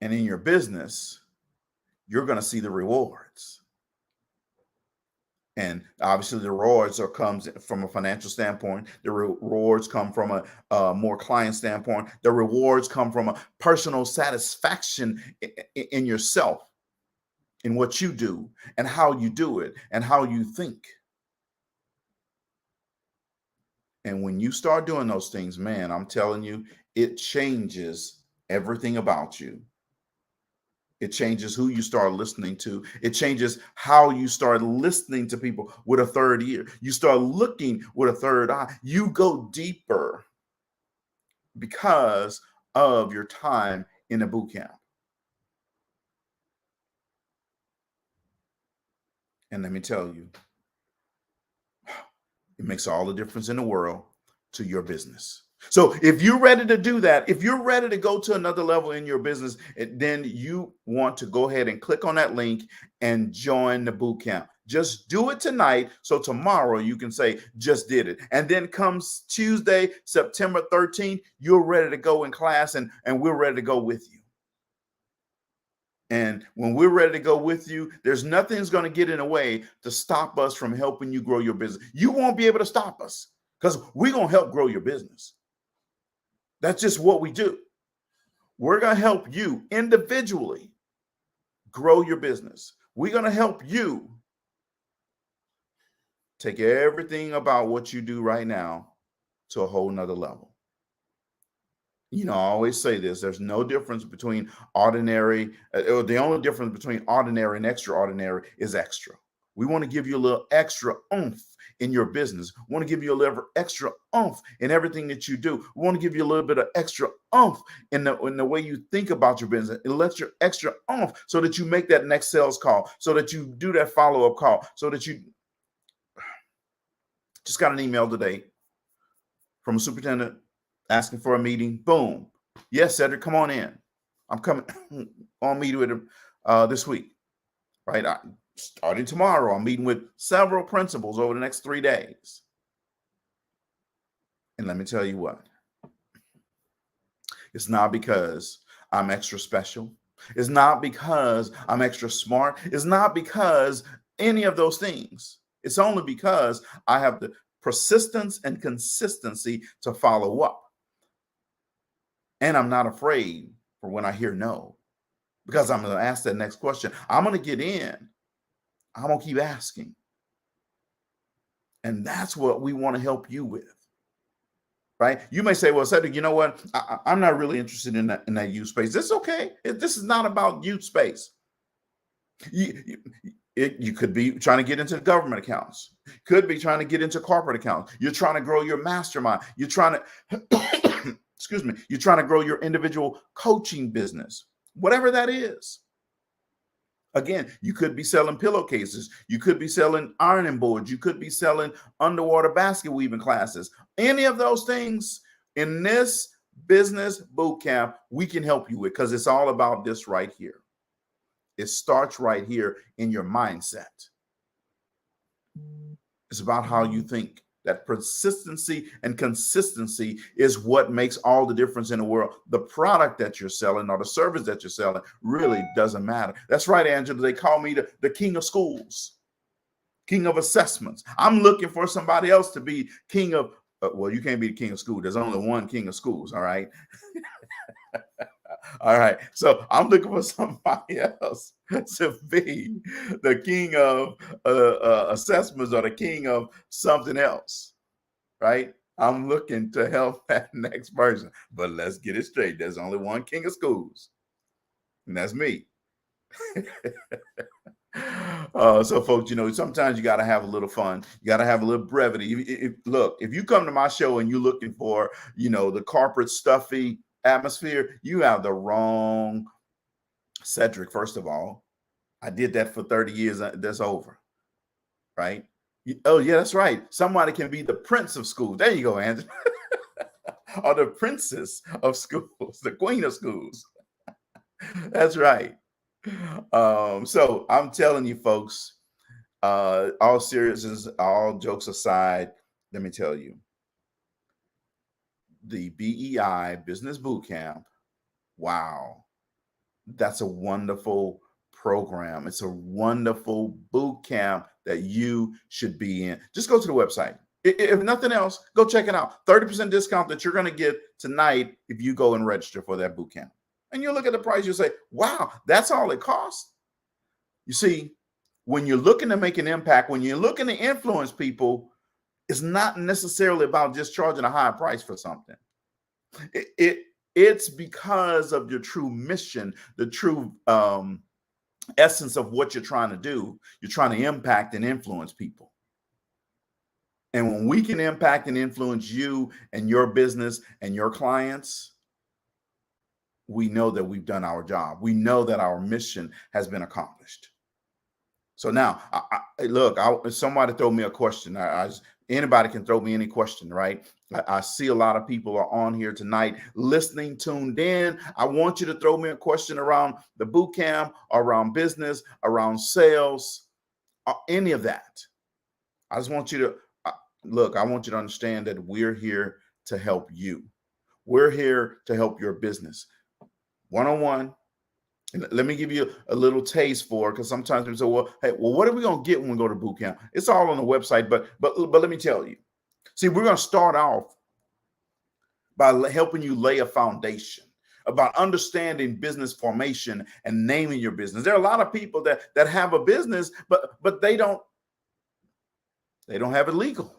And in your business, you're going to see the rewards. And obviously the rewards comes from a financial standpoint. The rewards come from a more client standpoint. The rewards come from a personal satisfaction in yourself, in what you do and how you do it and how you think. And when you start doing those things, man, I'm telling you, it changes everything about you. It changes who you start listening to. It changes how you start listening to people with a third ear. You start looking with a third eye. You go deeper because of your time in a boot camp. And let me tell you, it makes all the difference in the world to your business. So if you're ready to do that, if you're ready to go to another level in your business, then you want to go ahead and click on that link and join the boot camp. Just do it tonight. So tomorrow you can say, just did it. And then comes Tuesday, September 13th, you're ready to go in class and we're ready to go with you. And when we're ready to go with you, there's nothing's going to get in the way to stop us from helping you grow your business. You won't be able to stop us because we're going to help grow your business. That's just what we do. We're going to help you individually grow your business. We're going to help you take everything about what you do right now to a whole nother level. You know, I always say this, there's no difference between ordinary, the only difference between ordinary and extraordinary is extra. We want to give you a little extra oomph in your business. We want to give you a little extra oomph in everything that you do. We want to give you a little bit of extra oomph in the way you think about your business. It lets your extra oomph so that you make that next sales call, so that you do that follow-up call, so that you just got an email today from a superintendent asking for a meeting. Boom. Yes, Cedrick, come on in. I'm coming on meeting with him this week, right? Starting tomorrow, I'm meeting with several principals over the next 3 days. And let me tell you what, it's not because I'm extra special. It's not because I'm extra smart. It's not because any of those things. It's only because I have the persistence and consistency to follow up. And I'm not afraid for when I hear no, because I'm going to ask that next question. I'm going to get in. I'm going to keep asking. And that's what we want to help you with, right? You may say, well, Cedrick, you know what? I'm not really interested in that youth space. It's okay. This is not about youth space. You could be trying to get into the government accounts. Could be trying to get into corporate accounts. You're trying to grow your mastermind. You're trying to, excuse me, you're trying to grow your individual coaching business, whatever that is. Again, you could be selling pillowcases. You could be selling ironing boards. You could be selling underwater basket weaving classes. Any of those things in this business boot camp, we can help you with, because it's all about this right here. It starts right here in your mindset. It's about how you think. That persistency and consistency is what makes all the difference in the world. The product that you're selling or the service that you're selling really doesn't matter. That's right, Angela. They call me the king of schools, king of assessments. I'm looking for somebody else to be king of, well, you can't be the king of school. There's only one king of schools, all right? All right. So I'm looking for somebody else to be the king of assessments or the king of something else, right? I'm looking to help that next person. But let's get it straight. There's only one king of schools, and that's me. So folks, sometimes you got to have a little fun. You got to have a little brevity. Look, if you come to my show and you're looking for, the corporate stuffy atmosphere, you have the wrong Cedrick. First of all, I did that for 30 years. That's over, right? Oh yeah, that's right. Somebody can be the prince of schools. There you go, Andrew. Or the princess of schools, the queen of schools. That's right. So I'm telling you, folks, all seriousness, all jokes aside, let me tell you, the BEI Business Bootcamp, wow, that's a wonderful program. It's a wonderful boot camp that you should be in. Just go to the website. If nothing else, go check it out. 30% discount that you're going to get tonight if you go and register for that boot camp. And you look at the price, you say, wow, that's all it costs. You see, when you're looking to make an impact, when you're looking to influence people, it's not necessarily about just charging a high price for something. It's because of your true mission, the true essence of what you're trying to do. You're trying to impact and influence people. And when we can impact and influence you and your business and your clients, we know that we've done our job. We know that our mission has been accomplished. So now, look, somebody throw me a question. Anybody can throw me any question, right? I see a lot of people are on here tonight listening, tuned in. I want you to throw me a question around the boot camp, around business, around sales, any of that. I just want you to look, I want you to understand that we're here to help you. We're here to help your business. One-on-one. And let me give you a little taste for it, because sometimes people say, well, what are we going to get when we go to boot camp? It's all on the website, but let me tell you. See, we're going to start off by helping you lay a foundation about understanding business formation and naming your business. There are a lot of people that have a business, but they don't have it legal.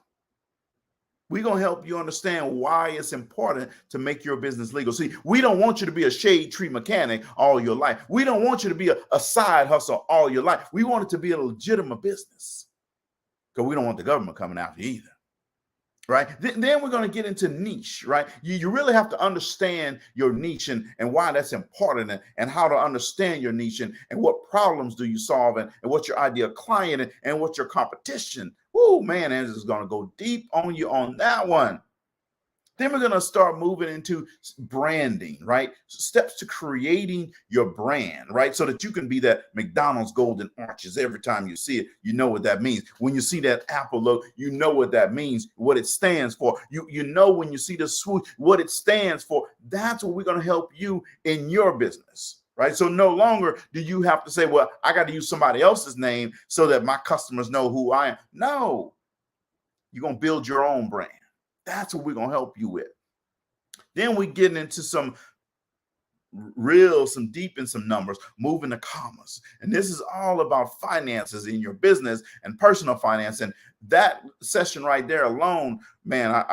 We're going to help you understand why it's important to make your business legal. See, we don't want you to be a shade tree mechanic all your life. We don't want you to be a side hustle all your life. We want it to be a legitimate business, because we don't want the government coming after you either. Right? Then we're going to get into niche, right? You really have to understand your niche and why that's important, and how to understand your niche and what problems do you solve, and what's your ideal client, and what's your competition. Oh man, Andrew's going to go deep on you on that one. Then we're going to start moving into branding, right? Steps to creating your brand, right? So that you can be that McDonald's golden arches. Every time you see it, you know what that means. When you see that Apple logo, you know what that means, what it stands for. You know when you see the swoosh, what it stands for. That's what we're going to help you in your business, right? So no longer do you have to say, well, I got to use somebody else's name so that my customers know who I am. No, you're going to build your own brand. That's what we're going to help you with. Then we get into some deep in some numbers, moving to commas. And this is all about finances in your business and personal finance. And that session right there alone, man,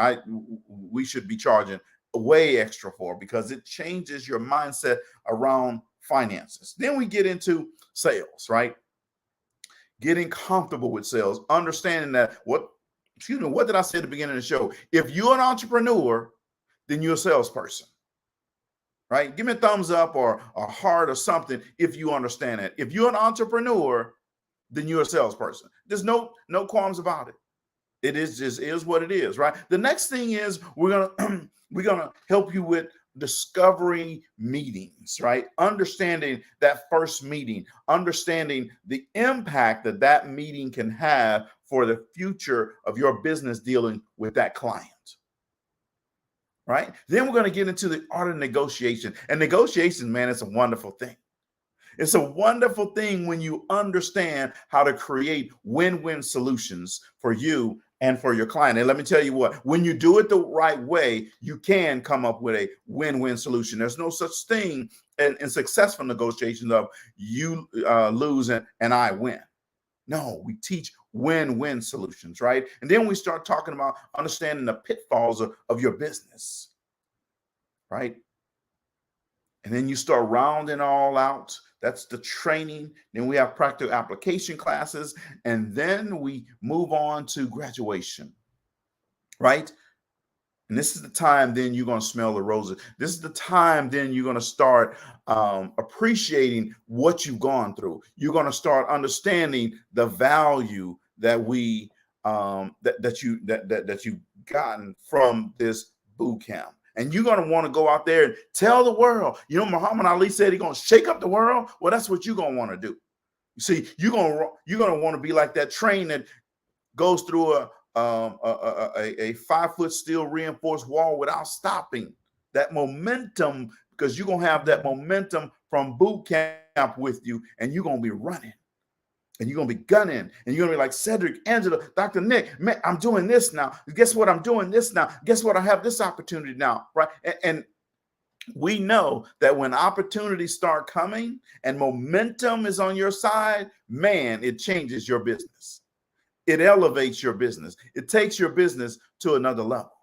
we should be charging way extra for, because it changes your mindset around finances. Then we get into sales, right? Getting comfortable with sales, understanding that what did I say at the beginning of the show? If you're an entrepreneur, then you're a salesperson, right? Give me a thumbs up or a heart or something if you understand it. If you're an entrepreneur, then you're a salesperson. There's no qualms about it. It is what it is, right? The next thing is we're gonna help you with discovery meetings, right? Understanding that first meeting, understanding the impact that meeting can have for the future of your business dealing with that client, right? Then we're going to get into the art of negotiation. And negotiation, man, it's a wonderful thing. It's a wonderful thing when you understand how to create win-win solutions for you and for your client. And let me tell you what, when you do it the right way, you can come up with a win-win solution. There's no such thing in successful negotiations of you lose and I win. No, we teach win-win solutions, right? And then we start talking about understanding the pitfalls of your business, right? And then you start rounding all out That's the training. Then we have practical application classes, and then we move on to graduation, right? And this is the time then you're going to smell the roses. This is the time then you're going to start appreciating what you've gone through. You're going to start understanding the value that we that you've gotten from this boot camp. And you're going to want to go out there and tell the world. You know, Muhammad Ali said he's going to shake up the world. Well, that's what you're going to want to do. You see, you're going to want to be like that train that goes through a 5-foot steel reinforced wall without stopping. That momentum, because you're going to have that momentum from boot camp with you, and you're going to be running. And you're going to be gunning. And you're going to be like, Cedrick, Angela, Dr. Nick, man, I'm doing this now. Guess what? I'm doing this now. Guess what? I have this opportunity now, right? And we know that when opportunities start coming and momentum is on your side, man, it changes your business. It elevates your business. It takes your business to another level.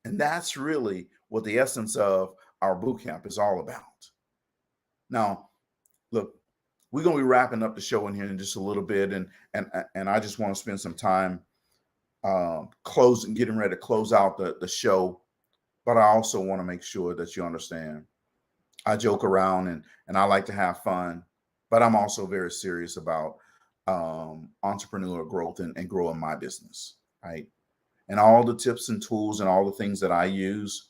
And that's really what the essence of our boot camp is all about. Now, look, we're going to be wrapping up the show in here in just a little bit. And I just want to spend some time getting ready to close out the show. But I also want to make sure that you understand I joke around and I like to have fun, but I'm also very serious about entrepreneurial growth and growing my business, right? And all the tips and tools and all the things that I use,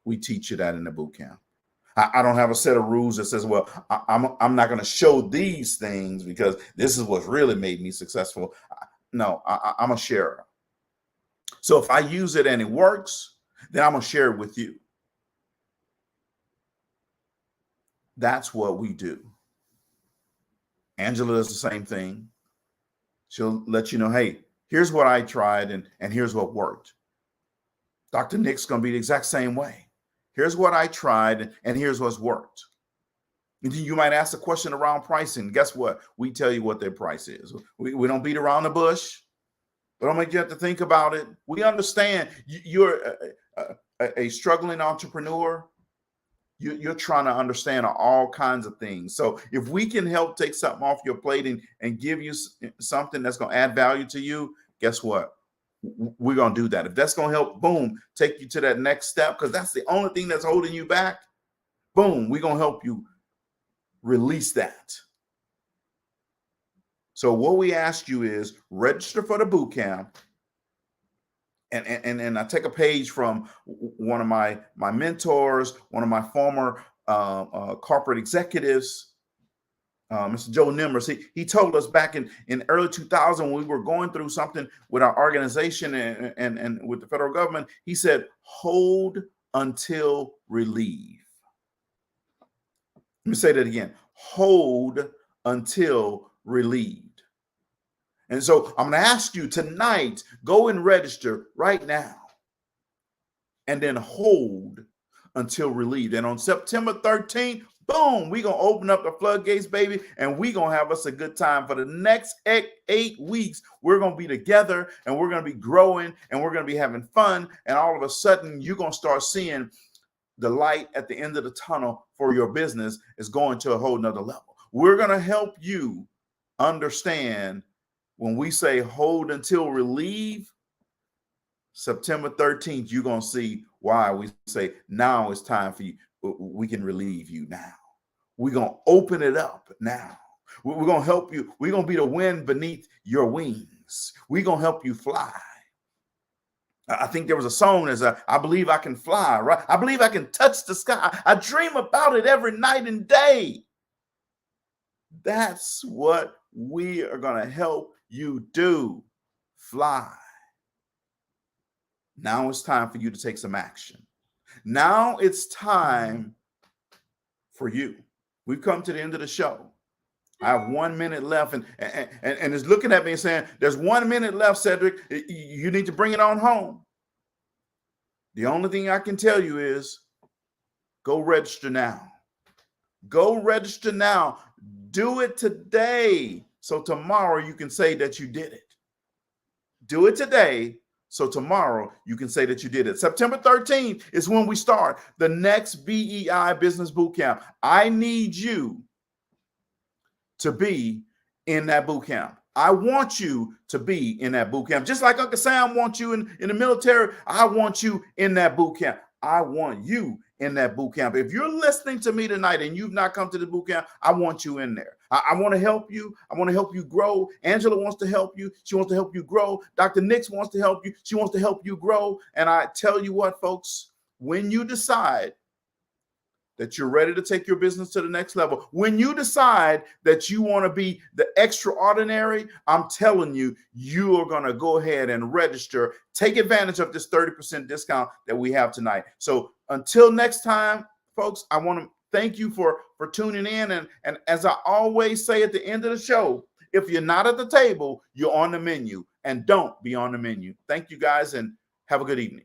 we teach you that in the boot camp. I don't have a set of rules that says, well, I'm not going to show these things because this is what really made me successful. No, I'm a sharer. So if I use it and it works, then I'm going to share it with you. That's what we do. Angela does the same thing. She'll let you know, hey, here's what I tried and here's what worked. Dr. Nick's going to be the exact same way. Here's what I tried and here's what's worked. And then you might ask a question around pricing. Guess what? We tell you what their price is. We don't beat around the bush. We don't make you have to think about it. We understand you're a struggling entrepreneur. You're trying to understand all kinds of things. So if we can help take something off your plate and give you something that's going to add value to you, guess what? We're going to do that. If that's going to help, boom, take you to that next step, because that's the only thing that's holding you back, boom, we're going to help you release that. So what we ask you is register for the boot camp. And I take a page from one of my mentors, one of my former corporate executives, Mr. Joe Nimmers. He told us back in early 2000 when we were going through something with our organization and with the federal government. He said, hold until relieved. Let me say that again. Hold until relieved. And so I'm going to ask you tonight, go and register right now and then hold until relieved. And on September 13th, boom, we're going to open up the floodgates, baby, and we're going to have us a good time. For the next 8 weeks, we're going to be together and we're going to be growing and we're going to be having fun. And all of a sudden, you're going to start seeing the light at the end of the tunnel for your business is going to a whole nother level. We're going to help you understand when we say hold until relieve, September 13th, you're going to see why we say now it's time for you. We can relieve you now. We're going to open it up now. We're going to help you. We're going to be the wind beneath your wings. We're going to help you fly. I think there was a song that's I believe I can fly, right? I believe I can touch the sky. I dream about it every night and day. That's what we are going to help you do. Fly. Now it's time for you to take some action. Now it's time for you. We've come to the end of the show. I have 1 minute left and is looking at me and saying, there's 1 minute left, Cedrick. You need to bring it on home. The only thing I can tell you is go register now. Go register now. Do it today. So tomorrow you can say that you did it. Do it today. So tomorrow you can say that you did it. September 13th is when we start the next BEI Business Bootcamp. I need you to be in that boot camp. I want you to be in that boot camp. Just like Uncle Sam wants you in the military, I want you in that boot camp. I want you in that boot camp. If you're listening to me tonight and you've not come to the boot camp, I want you in there. I want to help you. I want to help you grow. Angela wants to help you. She wants to help you grow. Dr. Nix wants to help you. She wants to help you grow. And I tell you what, folks, when you decide that you're ready to take your business to the next level, when you decide that you want to be the extraordinary, I'm telling you, you are going to go ahead and register. Take advantage of this 30% discount that we have tonight. So until next time, folks, I want to thank you for tuning in. And as I always say at the end of the show, if you're not at the table, you're on the menu, and don't be on the menu. Thank you guys, and have a good evening.